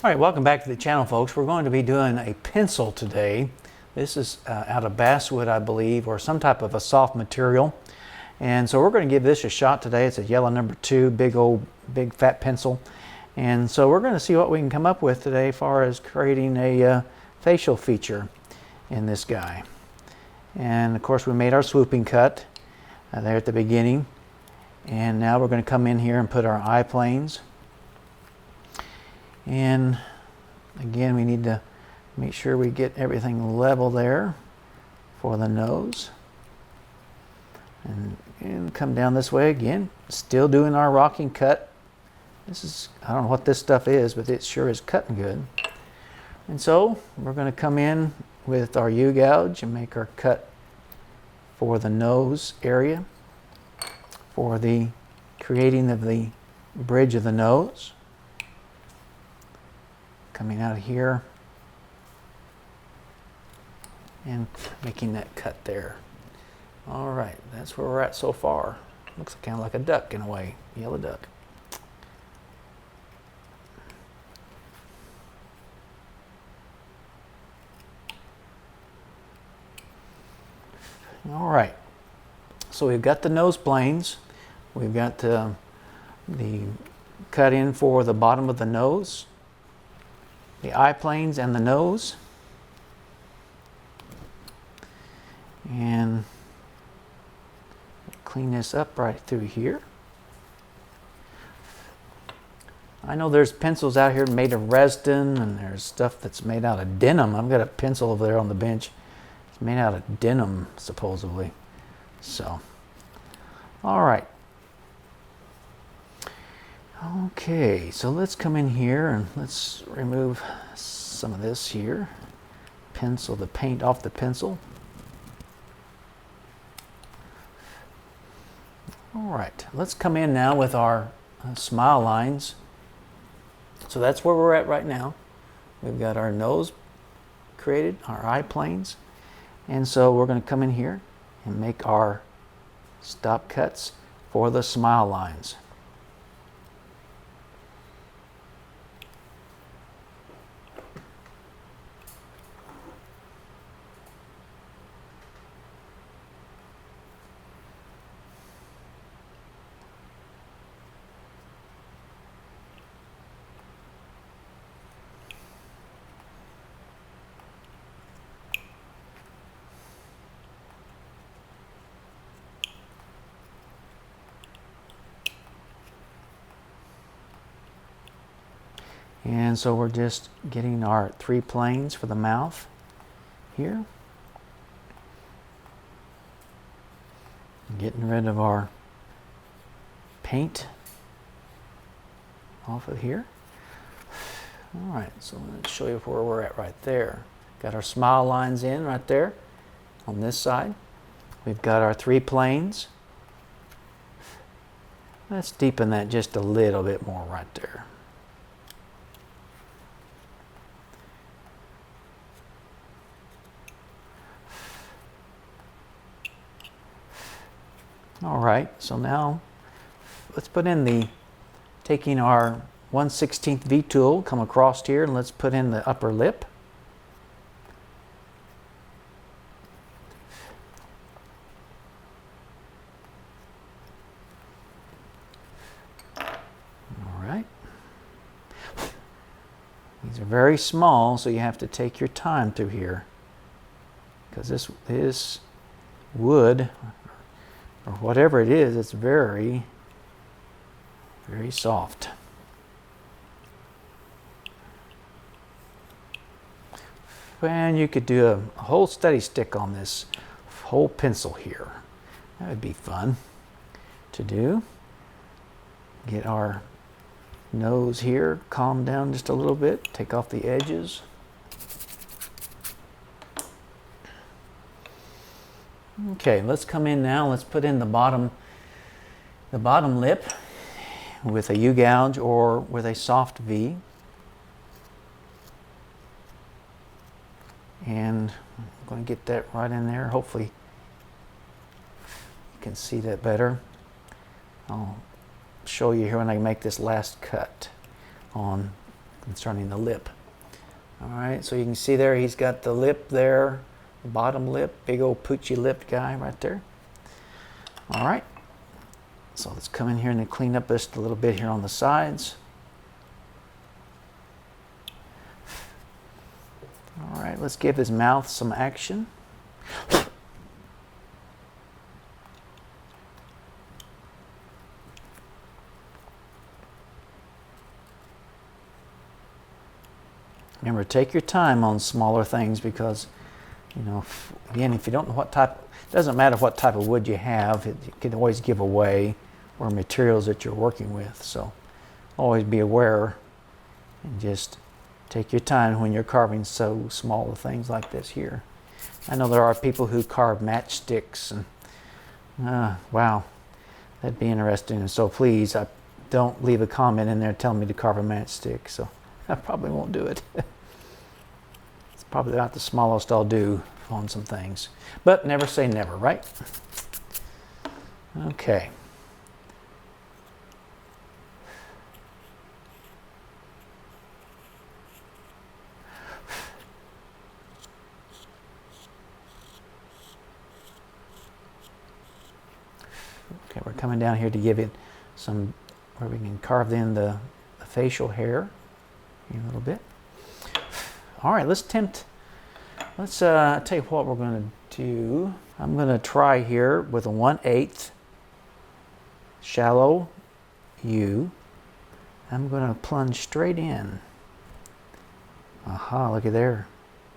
All right, welcome back to the channel, folks. We're going to be doing a pencil today. This is out of basswood, I believe, or some type of a soft material. And so we're going to give this a shot today. It's a yellow number 2, big fat pencil. And so we're going to see what we can come up with today as far as creating a facial feature in this guy. And of course we made our swooping cut there at the beginning. And now we're going to come in here and put our eye planes. And again, we need to make sure we get everything level there for the nose. And come down this way again, still doing our rocking cut. This is, I don't know what this stuff is, but it sure is cutting good. And so we're going to come in with our U-gouge and make our cut for the nose area, for the creating of the bridge of the nose. Coming out here and making that cut there. All right, that's where we're at so far. Looks kind of like a duck in a way, yellow duck. All right, so we've got the nose planes. We've got the cut in for the bottom of the nose, the eye planes and the nose. And clean this up right through here. I know there's pencils out here made of resin, and there's stuff that's made out of denim. I've got a pencil over there on the bench. It's made out of denim, supposedly. So, all right. Okay, so let's come in here and let's remove some of this here. Pencil the paint off the pencil. All right, let's come in now with our smile lines. So that's where we're at right now. We've got our nose created, our eye planes. And so we're going to come in here and make our stop cuts for the smile lines. And so we're just getting our 3 planes for the mouth here. Getting rid of our paint off of here. All right, so let's show you where we're at right there. Got our smile lines in right there on this side. We've got our 3 planes. Let's deepen that just a little bit more right there. All right, so now let's put in taking our 1/16 V tool, come across here, and let's put in the upper lip. All right. These are very small, so you have to take your time through here, because this wood, or whatever it is, it's very, very soft. And you could do a whole study stick on this whole pencil here. That would be fun to do. Get our nose here, calm down just a little bit, take off the edges. Okay, let's come in now. Let's put in the bottom lip with a U-gouge or with a soft V. And I'm going to get that right in there. Hopefully you can see that better. I'll show you here when I make this last cut on concerning the lip. All right, so you can see there he's got the lip there, the bottom lip, big old poochy lipped guy right there. All right, so let's come in here and clean up just a little bit here on the sides. All right, let's give his mouth some action. Remember, take your time on smaller things because, you know, again, if you don't know what type, it doesn't matter what type of wood you have, it can always give away or materials that you're working with. So always be aware and just take your time when you're carving so small things like this here. I know there are people who carve matchsticks, and wow, that'd be interesting. And so please, don't leave a comment in there telling me to carve a matchstick. So I probably won't do it. It's probably not the smallest I'll do on some things, but never say never, right? Okay. Okay, we're coming down here to give it some, where we can carve in the facial hair here a little bit. All right, let's tell you what we're going to do. I'm going to try here with a 1/8 shallow U. I'm going to plunge straight in. Aha, look at there.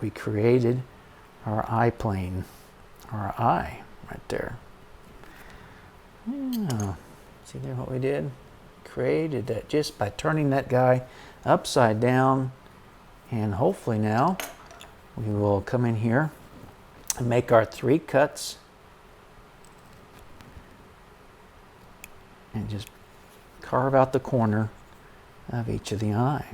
We created our eye plane, our eye right there. Yeah. See there what we did? Created that just by turning that guy upside down, and hopefully now we will come in here and make our 3 cuts and just carve out the corner of each of the eye.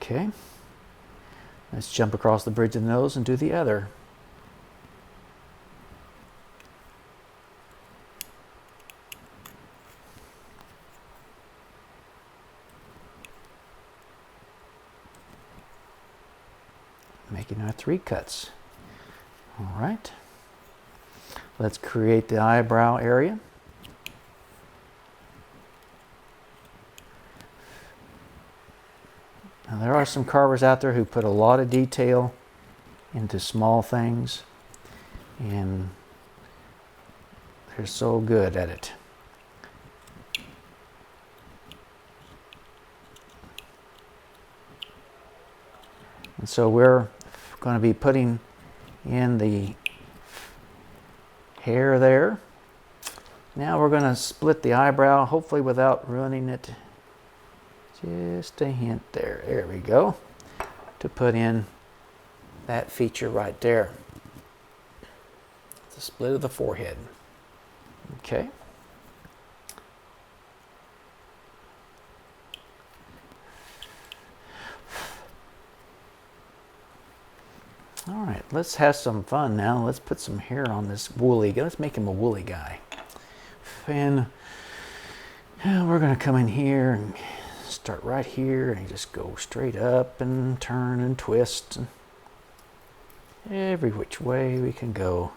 Okay, let's jump across the bridge of the nose and do the other. Making our 3 cuts. All right, let's create the eyebrow area. Now, there are some carvers out there who put a lot of detail into small things, and they're so good at it. And so we're going to be putting in the hair there. Now we're going to split the eyebrow, hopefully without ruining it. Just a hint there. There we go. To put in that feature right there. The split of the forehead. Okay. All right, let's have some fun now. Let's put some hair on this woolly guy. Let's make him a woolly guy. And we're going to come in here and start right here and just go straight up and turn and twist and every which way we can go.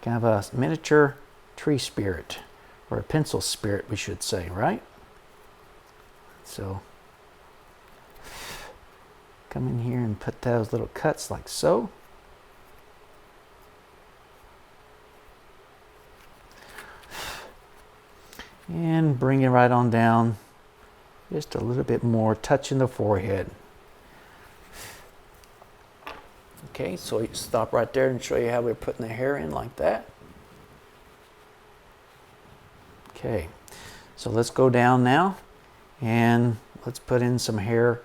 Kind of a miniature tree spirit, or a pencil spirit we should say, right? So come in here and put those little cuts like so. And bring it right on down. Just a little bit more, touching the forehead. Okay, so you stop right there and show you how we're putting the hair in like that. Okay, so let's go down now and let's put in some hair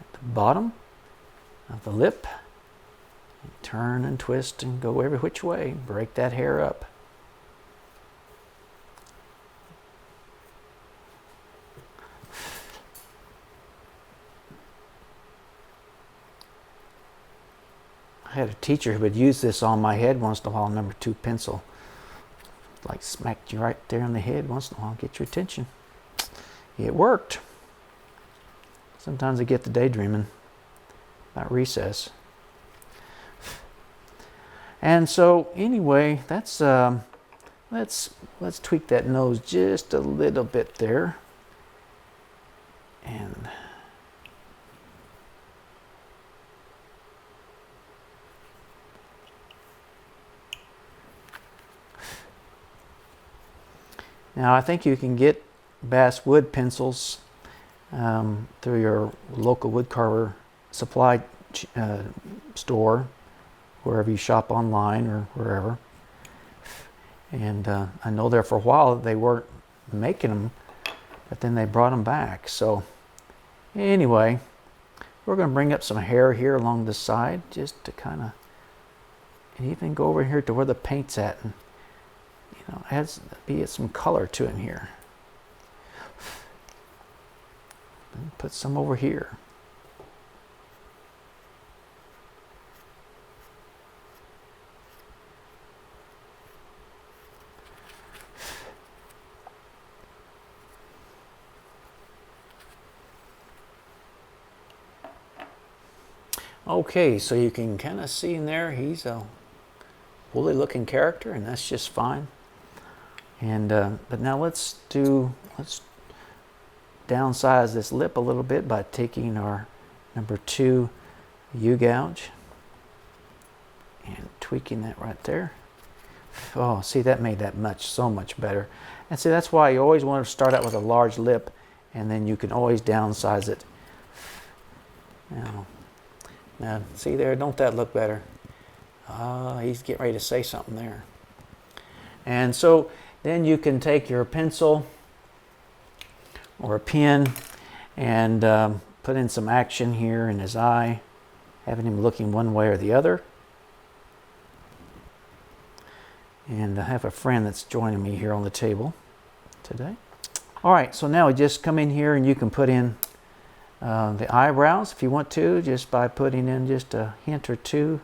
at the bottom of the lip. And turn and twist and go every which way. Break that hair up. I had a teacher who would use this on my head once in a while, number 2 pencil. Like smacked you right there on the head once in a while, get your attention. It worked. Sometimes I get the daydreaming about recess. And so anyway, that's let's tweak that nose just a little bit there. And now I think you can get basswood pencils through your local woodcarver supply store, wherever you shop online or wherever. And I know there for a while they weren't making them, but then they brought them back. So anyway, we're going to bring up some hair here along the side just to kind of, and even go over here to where the paint's at, and be some color to him here. And put some over here. Okay, so you can kind of see in there he's a woolly looking character, and that's just fine. And but now let's downsize this lip a little bit by taking our number 2 U-gouge and tweaking that right there. Oh, see, that made that so much better. And see, that's why you always want to start out with a large lip, and then you can always downsize it. Now, see there, don't that look better? He's getting ready to say something there. And so then you can take your pencil or a pen and put in some action here in his eye, having him looking one way or the other. And I have a friend that's joining me here on the table today. All right, so now we just come in here and you can put in the eyebrows if you want to, just by putting in just a hint or two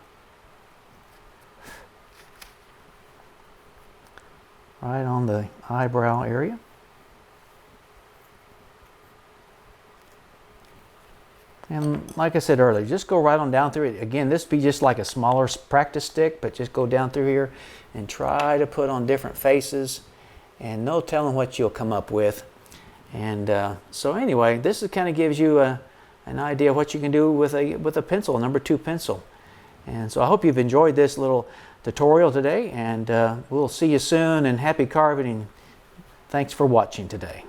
right on the eyebrow area. And like I said earlier, just go right on down through it. Again, this would be just like a smaller practice stick, but just go down through here and try to put on different faces, and no telling what you'll come up with. And so anyway, this kind of gives you an idea of what you can do with a pencil, a number 2 pencil. And so I hope you've enjoyed this little tutorial today, and we'll see you soon, and happy carving, and thanks for watching today.